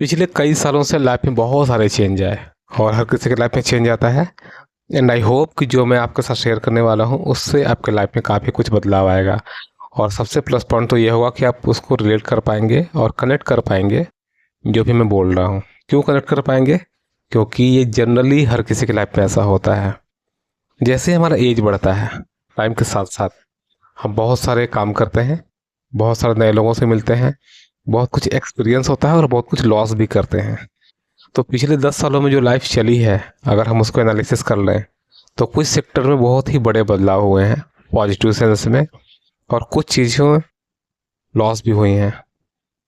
पिछले कई सालों से लाइफ में बहुत सारे चेंज आए और हर किसी के लाइफ में चेंज आता है। एंड आई होप कि जो मैं आपके साथ शेयर करने वाला हूँ उससे आपके लाइफ में काफ़ी कुछ बदलाव आएगा। और सबसे प्लस पॉइंट तो ये होगा कि आप उसको रिलेट कर पाएंगे और कनेक्ट कर पाएंगे जो भी मैं बोल रहा हूँ। क्यों कनेक्ट कर पाएंगे? क्योंकि ये जनरली हर किसी की लाइफ में ऐसा होता है। जैसे हमारा एज बढ़ता है, टाइम के साथ साथ हम बहुत सारे काम करते हैं, बहुत सारे नए लोगों से मिलते हैं, बहुत कुछ एक्सपीरियंस होता है और बहुत कुछ लॉस भी करते हैं। तो पिछले 10 सालों में जो लाइफ चली है, अगर हम उसको एनालिसिस कर लें तो कुछ सेक्टर में बहुत ही बड़े बदलाव हुए हैं पॉजिटिव सेंस में, और कुछ चीज़ों में लॉस भी हुई हैं।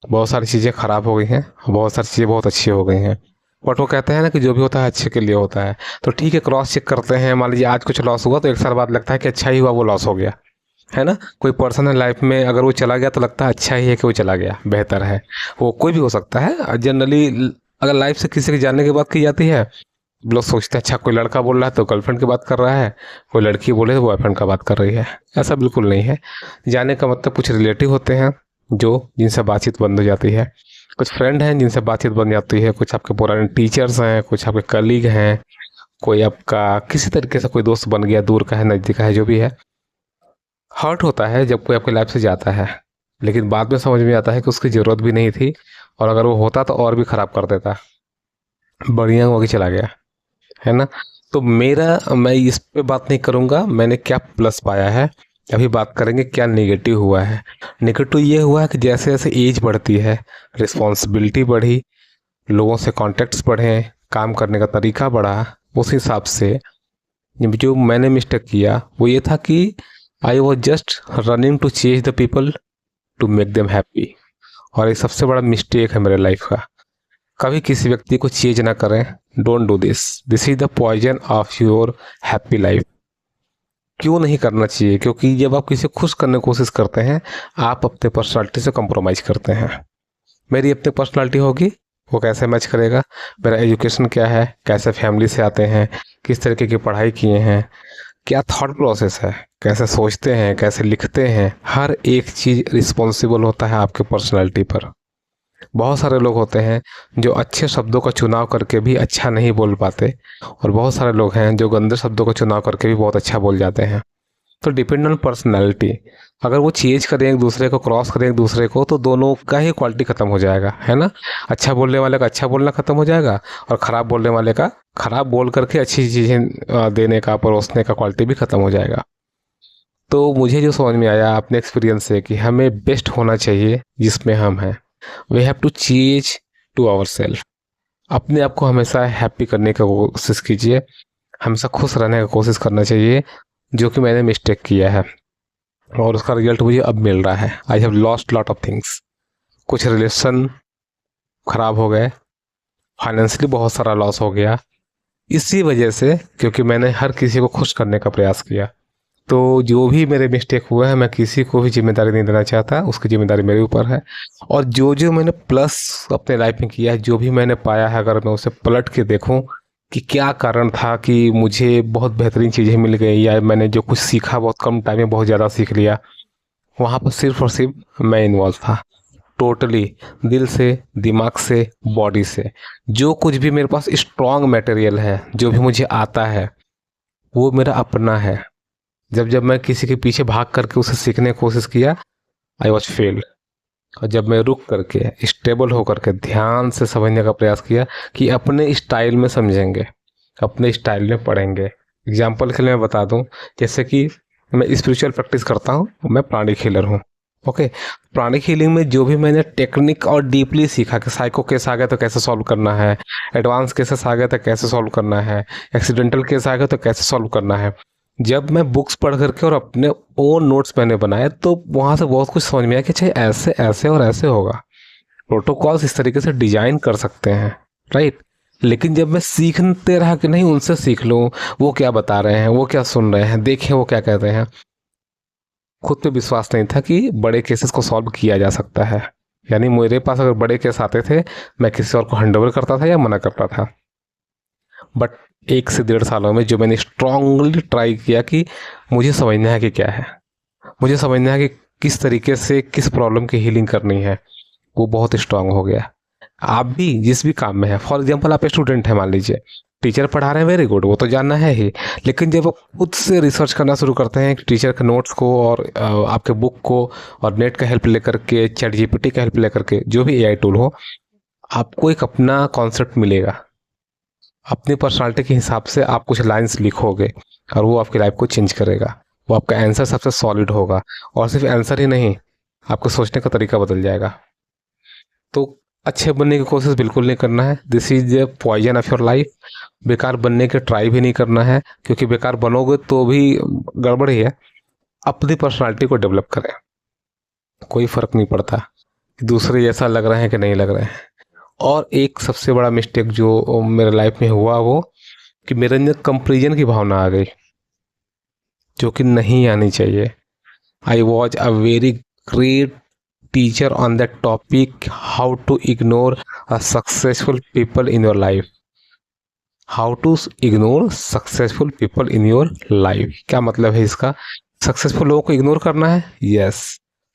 बहुत सारी चीज़ें ख़राब हो गई हैं, बहुत सारी चीज़ें बहुत अच्छी हो गई हैं। बट वो कहते हैं ना कि जो भी होता है अच्छे के लिए होता है। तो ठीक है, क्रॉस चेक करते हैं। मान लीजिए आज कुछ लॉस हुआ तो एक साल बाद लगता है कि अच्छा ही हुआ वो लॉस हो गया, है ना। कोई पर्सन है लाइफ में, अगर वो चला गया तो लगता है अच्छा ही है कि वो चला गया, बेहतर है। वो कोई भी हो सकता है जनरली। अगर लाइफ से किसी के जानने की बात की जाती है, लोग सोचते हैं अच्छा कोई लड़का बोल रहा है तो गर्लफ्रेंड की बात कर रहा है, कोई लड़की बोले तो बॉयफ्रेंड का बात कर रही है। ऐसा बिल्कुल नहीं है। जाने का मतलब कुछ रिलेटिव होते हैं जो जिनसे बातचीत बंद हो जाती है, कुछ फ्रेंड हैं जिनसे बातचीत बन जाती है, कुछ आपके पुराने टीचर्स हैं, कुछ आपके कलीग हैं, कोई आपका किसी तरीके से कोई दोस्त बन गया, दूर का है नज़दीक का है, जो भी है। हर्ट होता है जब कोई आपकी लाइफ से जाता है, लेकिन बाद में समझ में आता है कि उसकी ज़रूरत भी नहीं थी, और अगर वो होता तो और भी ख़राब कर देता। बढ़िया हो के चला गया, है ना। तो मैं इस पे बात नहीं करूँगा मैंने क्या प्लस पाया है। अभी बात करेंगे क्या नेगेटिव हुआ है। नेगेटिव ये हुआ है कि जैसे जैसे एज बढ़ती है, रिस्पॉन्सिबिलिटी बढ़ी, लोगों से कॉन्टेक्ट्स बढ़े, काम करने का तरीका बढ़ा, उस हिसाब से जो मैंने मिस्टेक किया वो ये था कि I was just running to change the people to make them happy. और ये सबसे बड़ा मिस्टेक है मेरे लाइफ का। कभी किसी व्यक्ति को चेंज ना करें। Don't do this, this is the poison of your happy life. क्यों नहीं करना चाहिए? क्योंकि जब आप किसी को खुश करने की कोशिश करते हैं, आप अपने पर्सनालिटी से कंप्रोमाइज़ करते हैं। मेरी अपनी पर्सनालिटी होगी, वो कैसे मैच करेगा? मेरा एजुकेशन क्या है, कैसे फैमिली से आते हैं, किस तरीके की पढ़ाई किए हैं, क्या थॉट प्रोसेस है, कैसे सोचते हैं, कैसे लिखते हैं, हर एक चीज़ रिस्पॉन्सिबल होता है आपके पर्सनालिटी पर। बहुत सारे लोग होते हैं जो अच्छे शब्दों का चुनाव करके भी अच्छा नहीं बोल पाते, और बहुत सारे लोग हैं जो गंदे शब्दों का चुनाव करके भी बहुत अच्छा बोल जाते हैं। तो डिपेंड ऑन पर्सनैलिटी। अगर वो चेंज करें एक दूसरे को, क्रॉस करें एक दूसरे को, तो दोनों का ही क्वालिटी ख़त्म हो जाएगा, है ना। अच्छा बोलने वाले का अच्छा बोलना ख़त्म हो जाएगा, और ख़राब बोलने वाले का ख़राब बोल करके अच्छी चीज़ें देने का, परोसने का क्वालिटी भी ख़त्म हो जाएगा। तो मुझे जो समझ में आया अपने एक्सपीरियंस से कि हमें बेस्ट होना चाहिए जिसमें हम हैं। We have to change to our self. अपने आप को हमेशा हैप्पी करने की कोशिश कीजिए, हमेशा खुश रहने की कोशिश करना चाहिए, जो कि मैंने मिस्टेक किया है और उसका रिजल्ट मुझे अब मिल रहा है। I have lost lot of things. कुछ रिलेशन ख़राब हो गए, फाइनेंशियली बहुत सारा लॉस हो गया इसी वजह से, क्योंकि मैंने हर किसी को खुश करने का प्रयास किया। तो जो भी मेरे मिस्टेक हुए हैं, मैं किसी को भी जिम्मेदारी नहीं देना चाहता, उसकी जिम्मेदारी मेरे ऊपर है। और जो जो मैंने प्लस अपने लाइफ में किया है, जो भी मैंने पाया है, अगर मैं उसे पलट के देखूं कि क्या कारण था कि मुझे बहुत बेहतरीन चीज़ें मिल गई, या मैंने जो कुछ सीखा बहुत कम टाइम में बहुत ज़्यादा सीख लिया, वहाँ पर सिर्फ और सिर्फ मैं इन्वॉल्व था। टोटली दिल से, दिमाग से, बॉडी से। जो कुछ भी मेरे पास स्ट्रॉन्ग मटेरियल है, जो भी मुझे आता है, वो मेरा अपना है। जब जब मैं किसी के पीछे भाग करके उसे सीखने की कोशिश किया, आई वॉज फेल्ड। और जब मैं रुक करके स्टेबल होकर के ध्यान से समझने का प्रयास किया कि अपने स्टाइल में समझेंगे, अपने स्टाइल में पढ़ेंगे। एग्जाम्पल के लिए मैं बता दूं, जैसे कि मैं स्पिरिचुअल प्रैक्टिस करता हूं, मैं प्राणिक हीलर हूं। ओके, प्राणिक हीलिंग में जो भी मैंने टेक्निक और डीपली सीखा कि साइको केस आ गया तो कैसे सॉल्व करना है, एडवांस केसेस आ गया तो कैसे सॉल्व करना है, एक्सीडेंटल केस आ गया तो कैसे सॉल्व करना है, जब मैं बुक्स पढ़ करके और अपने ओन नोट्स मैंने बनाए, तो वहाँ से बहुत कुछ समझ में आया कि अच्छा ऐसे ऐसे और ऐसे होगा। प्रोटोकॉल्स इस तरीके से डिजाइन कर सकते हैं, राइट। लेकिन जब मैं सीखते रहा कि नहीं उनसे सीख लूँ, वो क्या बता रहे हैं, वो क्या सुन रहे हैं, देखें वो क्या कहते हैं, खुद पे विश्वास नहीं था कि बड़े केसेस को सॉल्व किया जा सकता है। यानी मेरे पास अगर बड़े केस आते थे, मैं किसी और को हैंडओवर करता था या मना करता था। बट 1 से 1.5 सालों में जो मैंने स्ट्रांगली ट्राई किया कि मुझे समझना है कि क्या है, मुझे समझना है कि किस तरीके से किस प्रॉब्लम की हीलिंग करनी है, वो बहुत स्ट्रांग हो गया। आप भी जिस भी काम में है, फॉर एग्जांपल आप स्टूडेंट हैं, मान लीजिए टीचर पढ़ा रहे हैं, वेरी गुड, वो तो जानना है ही, लेकिन जब आप खुद से रिसर्च करना शुरू करते हैं टीचर के नोट्स को और आपके बुक को और नेट का हेल्प लेकर के, चैट जीपीटी का हेल्प लेकर के, जो भी एआई टूल हो, आपको एक अपना कॉन्सेप्ट मिलेगा। अपनी पर्सनालिटी के हिसाब से आप कुछ लाइंस लिखोगे और वो आपकी लाइफ को चेंज करेगा। वो आपका आंसर सबसे सॉलिड होगा, और सिर्फ आंसर ही नहीं, आपके सोचने का तरीका बदल जाएगा। तो अच्छे बनने की कोशिश बिल्कुल नहीं करना है, this is the poison of your life. बेकार बनने के ट्राई भी नहीं करना है, क्योंकि बेकार बनोगे तो भी गड़बड़ ही है। अपनी पर्सनालिटी को डेवलप करें, कोई फ़र्क नहीं पड़ता कि दूसरे जैसा लग रहे हैं कि नहीं लग रहे हैं। और एक सबसे बड़ा मिस्टेक जो मेरे लाइफ में हुआ, वो कि मेरे अंदर कंपैरिजन की भावना आ गई, जो कि नहीं आनी चाहिए। I was a very great teacher on that topic, how to ignore a successful people in your life. How to ignore successful people in your life. क्या मतलब है इसका? सक्सेसफुल लोगों को इग्नोर करना है? यस,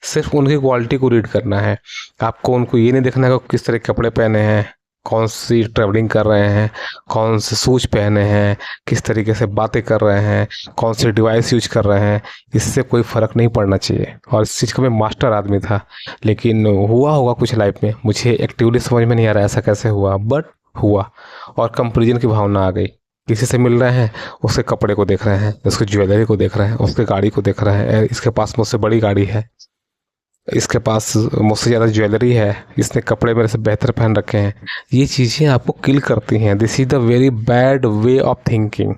सिर्फ उनकी क्वालिटी को रीड करना है। आपको उनको ये नहीं देखना है कि किस तरह के कपड़े पहने हैं, कौन सी ट्रैवलिंग कर रहे हैं, कौन से शूज पहने हैं, किस तरीके से बातें कर रहे हैं, कौन से डिवाइस यूज कर रहे हैं, इससे कोई फ़र्क नहीं पड़ना चाहिए। और इस चीज़ का मैं मास्टर आदमी था, लेकिन हुआ होगा कुछ लाइफ में, मुझे एक्टिवली समझ में नहीं आ रहा ऐसा कैसे हुआ, बट हुआ। और कंपैरिजन की भावना आ गई। किसी से मिल रहे हैं, उसके कपड़े को देख रहे हैं, उसकी ज्वेलरी को देख रहे हैं, उसके गाड़ी को देख रहे हैं, इसके पास मुझसे बड़ी गाड़ी है, इसके पास मुझसे ज़्यादा ज्वेलरी है, इसने कपड़े मेरे से बेहतर पहन रखे हैं। ये चीज़ें आपको किल करती हैं। This is the very bad way of thinking.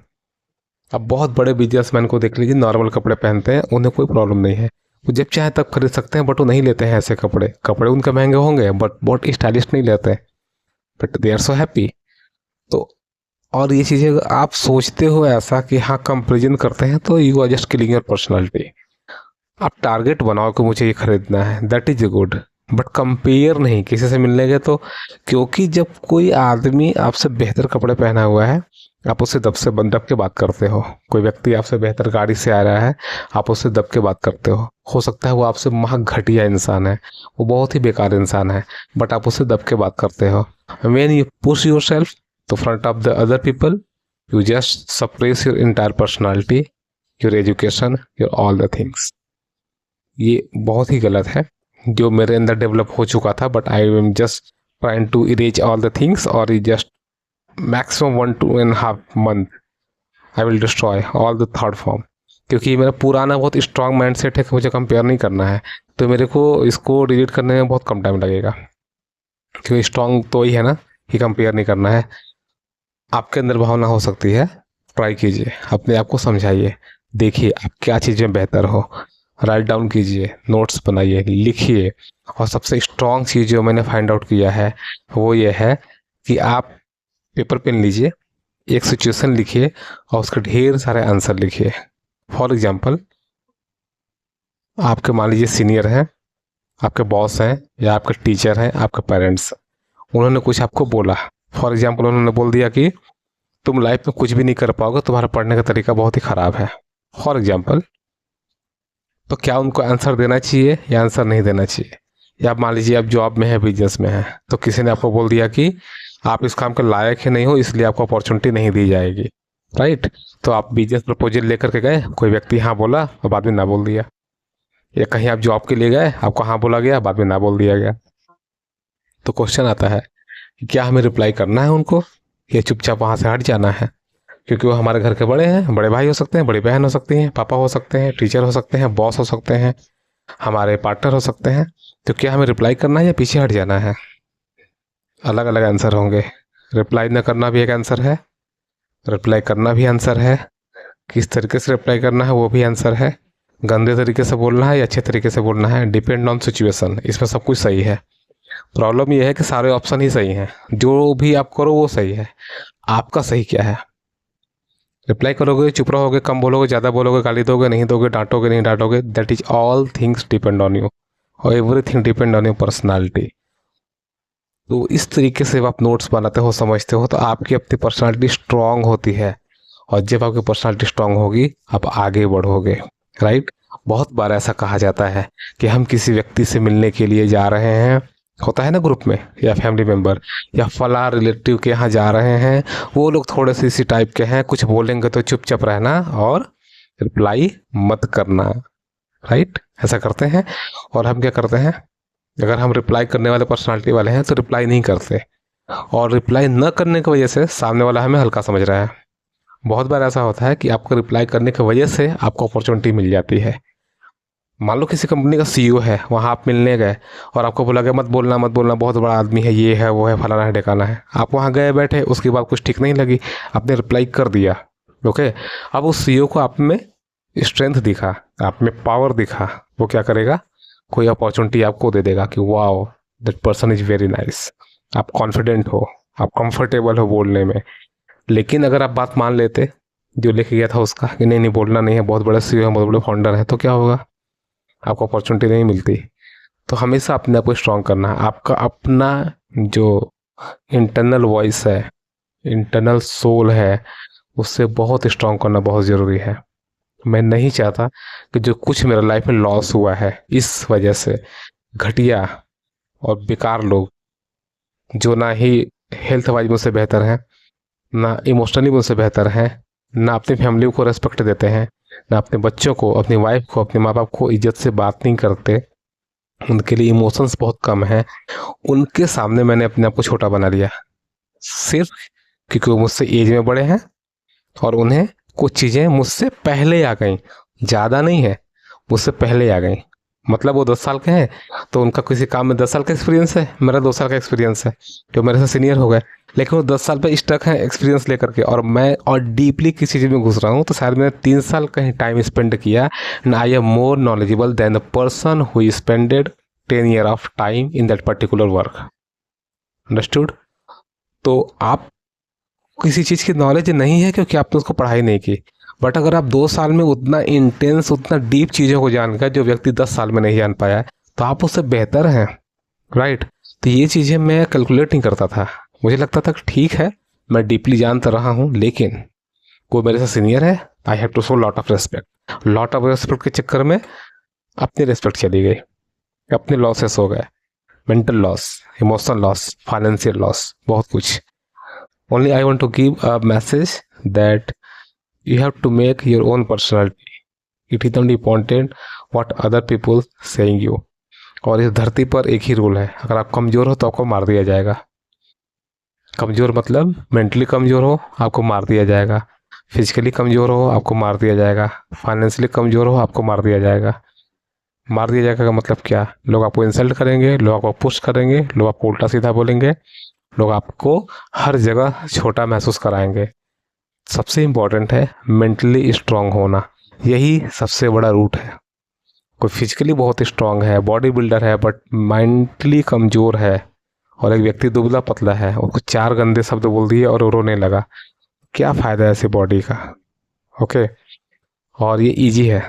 अब बहुत बड़े बिजनेसमैन को देख लीजिए, नॉर्मल कपड़े पहनते हैं, उन्हें कोई प्रॉब्लम नहीं है, वो जब चाहे तब खरीद सकते हैं, बट वो नहीं लेते हैं ऐसे कपड़े। कपड़े उनके महंगे होंगे, बट बहुत स्टाइलिश नहीं लेते, but they are so happy. तो और ये चीज़ें आप सोचते हो ऐसा कि हाँ कंपेरिजन करते हैं, तो you are just killing your personality. आप टारगेट बनाओ कि मुझे ये खरीदना है, that is good, but compare नहीं किसी से मिलने के। तो क्योंकि जब कोई आदमी आपसे बेहतर कपड़े पहना हुआ है, आप उससे दब के बात करते हो। कोई व्यक्ति आपसे बेहतर गाड़ी से आ रहा है, आप उससे दब के बात करते हो सकता है वो आपसे महा घटिया इंसान है, वो बहुत ही बेकार इंसान है, बट आप उससे दब के बात करते हो। When you push your self to front of the other people, you just suppress your entire personality, your education, your all the things. ये बहुत ही गलत है, जो मेरे अंदर डेवलप हो चुका था, but I am just trying to erase all the things, और just maximum 1-2.5 month I will destroy all the third form. क्योंकि मेरा पुराना बहुत स्ट्रॉन्ग माइंड सेट है कि मुझे कंपेयर नहीं करना है, तो मेरे को इसको डिलीट करने में बहुत कम टाइम लगेगा, क्योंकि स्ट्रॉन्ग तो ही है ना कि कंपेयर नहीं करना है। आपके अंदर भावना हो सकती है, ट्राई कीजिए, अपने आप को समझाइए, देखिए आप क्या चीज़ में बेहतर हो, राइट डाउन कीजिए, नोट्स बनाइए, लिखिए। और सबसे स्ट्रॉन्ग चीज़ जो मैंने फाइंड आउट किया है वो ये है कि आप पेपर पेन लीजिए, एक सिचुएशन लिखिए और उसके ढेर सारे आंसर लिखिए। फॉर एग्जांपल, आपके मान लीजिए सीनियर हैं, आपके बॉस हैं, या आपके टीचर हैं, आपके पेरेंट्स, उन्होंने कुछ आपको बोला। फॉर एग्जांपल, उन्होंने बोल दिया कि तुम लाइफ में कुछ भी नहीं कर पाओगे, तुम्हारा पढ़ने का तरीका बहुत ही ख़राब है, फॉर एग्जांपल। तो क्या उनको आंसर देना चाहिए या आंसर नहीं देना चाहिए? या मान लीजिए आप जॉब में है, बिजनेस में है, तो किसी ने आपको बोल दिया कि आप इस काम के लायक ही नहीं हो, इसलिए आपको अपॉर्चुनिटी नहीं दी जाएगी, राइट? तो आप बिजनेस प्रपोजल लेकर के गए, कोई व्यक्ति हाँ बोला और बाद में ना बोल दिया। या कहीं आप जॉब के लिए गए, आपको हाँ बोला गया, बाद में ना बोल दिया गया। तो क्वेश्चन आता है कि क्या हमें रिप्लाई करना है उनको, या चुपचाप वहाँ से हट जाना है? क्योंकि वो हमारे घर के बड़े हैं, बड़े भाई हो सकते हैं, बड़ी बहन हो सकती हैं, पापा हो सकते हैं, टीचर हो सकते हैं, बॉस हो सकते हैं, हमारे पार्टनर हो सकते हैं। तो क्या हमें रिप्लाई करना है या पीछे हट जाना है? अलग अलग आंसर होंगे। रिप्लाई न करना भी एक आंसर है, रिप्लाई करना भी आंसर है, किस तरीके से रिप्लाई करना है वो भी आंसर है, गंदे तरीके से बोलना है या अच्छे तरीके से बोलना है, डिपेंड ऑन सिचुएशन। इसमें सब कुछ सही है। प्रॉब्लम यह है कि सारे ऑप्शन ही सही हैं, जो भी आप करो वो सही है, आपका सही क्या है? रिप्लाई करोगे, चुप रहोगे, कम बोलोगे, ज़्यादा बोलोगे, गाली दोगे, नहीं दोगे, डांटोगे, नहीं डांटोगे, that is all things depend on you, और everything depend on your personality. तो इस तरीके से आप नोट्स बनाते हो, समझते हो, तो आपकी अपनी पर्सनालिटी स्ट्रांग होती है, और जब आपकी पर्सनालिटी स्ट्रांग होगी, आप आगे बढ़ोगे, राइट? बहुत बार ऐसा कहा जाता है कि हम किसी व्यक्ति से मिलने के लिए जा रहे हैं, होता है ना ग्रुप में, या फैमिली मेम्बर या फला रिलेटिव के यहाँ जा रहे हैं, वो लोग थोड़े से इसी टाइप के हैं, कुछ बोलेंगे तो चुपचाप रहना और रिप्लाई मत करना, राइट? ऐसा करते हैं। और हम क्या करते हैं, अगर हम रिप्लाई करने वाले पर्सनालिटी वाले हैं तो रिप्लाई नहीं करते, और रिप्लाई न करने की वजह से सामने वाला हमें हल्का समझ रहा है। बहुत बार ऐसा होता है कि आपको रिप्लाई करने की वजह से आपको अपॉर्चुनिटी मिल जाती है। मान लो किसी कंपनी का सीईओ है, वहाँ आप मिलने गए और आपको बोला गया मत बोलना मत बोलना, बहुत बड़ा आदमी है, ये है वो है, फलाना है ढेकाना है। आप वहाँ गए बैठे, उसके बाद कुछ ठीक नहीं लगी, आपने रिप्लाई कर दिया, ओके। अब उस सीईओ को आप में स्ट्रेंथ दिखा, आप में पावर दिखा, वो क्या करेगा, कोई अपॉर्चुनिटी आपको दे देगा कि wow that person is very nice. आप कॉन्फिडेंट हो, आप कंफर्टेबल हो बोलने में। लेकिन अगर आप बात मान लेते जो लेके गया था उसका कि नहीं नहीं बोलना नहीं है, बहुत बड़ा सीईओ है, बहुत बड़े फाउंडर है, तो क्या होगा, आपको अपॉर्चुनिटी नहीं मिलती। तो हमेशा अपने आप को स्ट्रॉन्ग करना है। आपका अपना जो इंटरनल वॉइस है, इंटरनल सोल है, उससे बहुत स्ट्रॉन्ग करना बहुत ज़रूरी है। मैं नहीं चाहता कि जो कुछ मेरा लाइफ में लॉस हुआ है इस वजह से, घटिया और बेकार लोग जो ना ही हेल्थ वाइज मुझसे बेहतर हैं, ना इमोशनली मुझसे बेहतर हैं, ना अपनी फैमिली को रेस्पेक्ट देते हैं, ना अपने बच्चों को, अपनी वाइफ को, अपने माँ बाप को इज्जत से बात नहीं करते, उनके लिए इमोशंस बहुत कम है, उनके सामने मैंने अपने आप को छोटा बना लिया, सिर्फ क्योंकि वो मुझसे एज में बड़े हैं और उन्हें कुछ चीज़ें मुझसे पहले आ गई, ज़्यादा नहीं है, मुझसे पहले आ गई। मतलब वो 10 साल के हैं तो उनका किसी काम में 10 साल का एक्सपीरियंस है, मेरा 2 साल का एक्सपीरियंस है, जो मेरे से सीनियर हो गए, लेकिन वो 10 साल पे स्टक है एक्सपीरियंस लेकर के, और मैं और डीपली किसी चीज़ में घुस रहा हूँ, तो शायद मैंने 3 साल कहीं टाइम स्पेंड किया, and I am more knowledgeable then the person who spended 10 year of time in that particular work. Understood? तो आप किसी चीज़ की नॉलेज नहीं है क्योंकि आपने उसको पढ़ाई नहीं की, बट अगर आप 2 साल में उतना इंटेंस, उतना डीप चीज़ों को जान गए जो व्यक्ति 10 साल में नहीं जान पाया है, तो आप उससे बेहतर हैं, राइट? तो ये चीज़ें मैं कैलकुलेट नहीं करता था, मुझे लगता था कि ठीक है मैं डीपली जान तो रहा हूँ, लेकिन कोई मेरे से सीनियर है, I have to show lot of respect. Lot of respect के चक्कर में अपनी रेस्पेक्ट चली गई, अपने लॉसेस हो गए, mental loss, emotional loss, financial loss, बहुत कुछ। Only I want to give a message that you have to make your own personality. It is not important what other people saying you. और इस धरती पर एक ही rule है, अगर आप कमज़ोर हो तो आपको मार दिया जाएगा। कमज़ोर मतलब मेंटली कमज़ोर हो आपको मार दिया जाएगा, फिजिकली कमज़ोर हो आपको मार दिया जाएगा, फाइनेंशियली कमज़ोर हो आपको मार दिया जाएगा। मार दिया जाएगा का मतलब क्या, लोग आपको इंसल्ट करेंगे, लोग आपको पुश करेंगे, लोग आपको उल्टा सीधा बोलेंगे, लोग आपको हर जगह छोटा महसूस कराएंगे। सबसे इम्पॉर्टेंट है मेंटली स्ट्रांग होना, यही सबसे बड़ा रूट है। कोई फिजिकली बहुत स्ट्रांग है, बॉडी बिल्डर है, बट मेंटली कमज़ोर है, और एक व्यक्ति दुबला पतला है, उसको 4 गंदे शब्द बोल दिए और वो रोने लगा, क्या फ़ायदा है ऐसी बॉडी का, ओके। और ये ईजी है,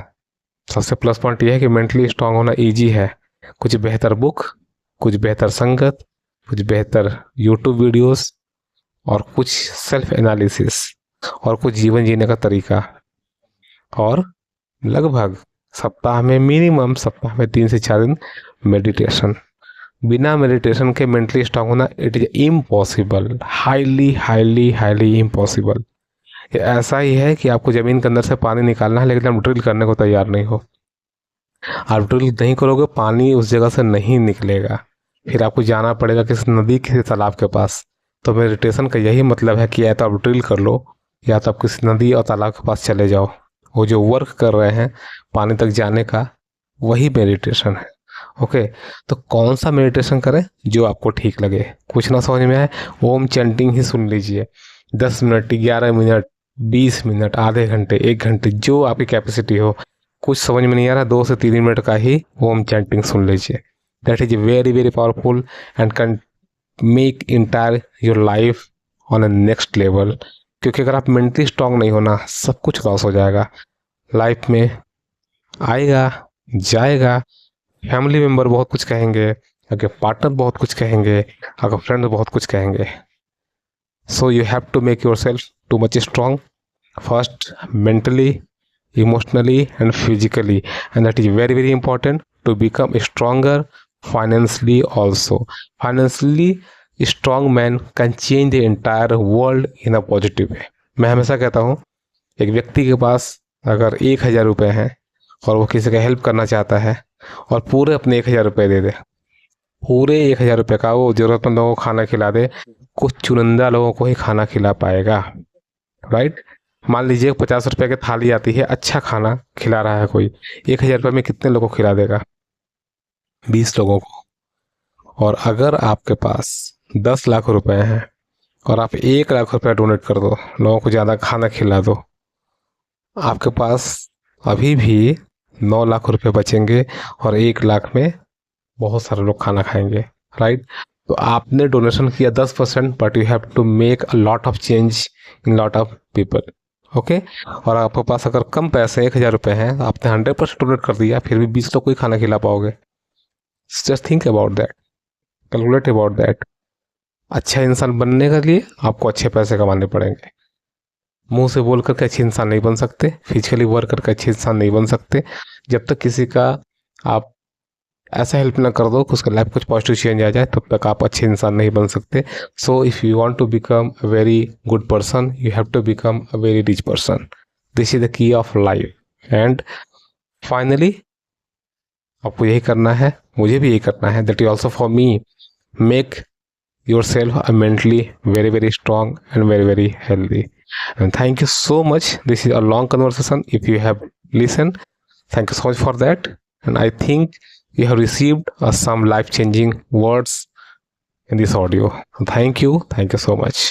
सबसे प्लस पॉइंट ये है कि मेंटली स्ट्रांग होना ईजी है। कुछ बेहतर बुक, कुछ बेहतर संगत, कुछ बेहतर यूट्यूब वीडियोस, और कुछ सेल्फ एनालिसिस, और कुछ जीवन जीने का तरीका, और लगभग सप्ताह में मिनिमम, सप्ताह में 3 से 4 दिन मेडिटेशन। बिना मेडिटेशन के मेंटली स्ट्रांग होना it is impossible, highly highly highly impossible. ये ऐसा ही है कि आपको ज़मीन के अंदर से पानी निकालना है, लेकिन आप ड्रिल करने को तैयार नहीं हो। आप ड्रिल नहीं करोगे, पानी उस जगह से नहीं निकलेगा, फिर आपको जाना पड़ेगा किसी नदी, किसी तालाब के पास। तो मेडिटेशन का यही मतलब है कि या तो आप ड्रिल कर लो, या तो आप किसी नदी और तालाब के पास चले जाओ। वो जो वर्क कर रहे हैं पानी तक जाने का, वही मेडिटेशन है, ओके। तो कौन सा मेडिटेशन करें जो आपको ठीक लगे। कुछ ना समझ में आए, ओम चैंटिंग ही सुन लीजिए, 10 मिनट, 11 मिनट, 20 मिनट, आधे घंटे, 1 घंटे, जो आपकी कैपेसिटी हो। कुछ समझ में नहीं आ रहा, 2 से 3 मिनट का ही ओम चैंटिंग सुन लीजिए। That is very very powerful and can make entire your life on a next level. क्योंकि अगर आप मेंटली स्ट्रांग नहीं होना, सब कुछ लॉस हो जाएगा लाइफ में। आएगा जाएगा, फैमिली मेम्बर बहुत कुछ कहेंगे, आपके पार्टनर बहुत कुछ कहेंगे, आपका फ्रेंड बहुत कुछ कहेंगे। So you have to make your self too much strong, first mentally, emotionally and physically, and that is very very important to become stronger financially also. Financially strong man can change the entire world in a positive way. मैं हमेशा कहता हूँ, एक व्यक्ति के पास अगर 1,000 रुपये हैं और वो किसी का हेल्प करना चाहता है और पूरे अपने 1,000 रुपये दे दे, पूरे 1,000 रुपये का वो ज़रूरतमंद लोगों को खाना खिला दे, कुछ चुनिंदा लोगों को ही खाना खिला पाएगा, राइट। मान लीजिए 50 रुपये की थाली आती है, अच्छा खाना खिला रहा है कोई, 1,000 रुपये में कितने लोगों को खिला देगा? 20 लोगों को। और अगर आपके पास 10 लाख रुपए हैं और आप 1 लाख रुपए डोनेट कर दो, लोगों को ज़्यादा खाना खिला दो, आपके पास अभी भी 9 लाख रुपए बचेंगे और 1 लाख में बहुत सारे लोग खाना खाएंगे, राइट। तो आपने डोनेशन किया 10%, but you have to make a lot of change in lot of people, okay. और आपके पास अगर कम पैसे 1,000 रुपये हैं, आपने 100% डोनेट कर दिया, फिर भी 20 लोग को ही खाना खिला पाओगे। Just think about that, calculate about that. अच्छा इंसान बनने के लिए आपको अच्छे पैसे कमाने पड़ेंगे। मुंह से बोल करके अच्छे इंसान नहीं बन सकते, फिजिकली वर्क करके अच्छे इंसान नहीं बन सकते। जब तक किसी का आप ऐसा हेल्प ना कर दो कि उसका लाइफ कुछ पॉजिटिव चेंज आ जाए, तब तक आप अच्छे इंसान नहीं बन सकते। So if you want to become a very good person, you have to become a very rich person. This is the key of life. And finally आपको यही करना है, मुझे भी यही करना है, that is also for me, make yourself mentally very very strong and very very healthy. And thank you so much. This is a long conversation. If you have listened, thank you so much for that. And I think you have received some life changing words in this audio. Thank you so much.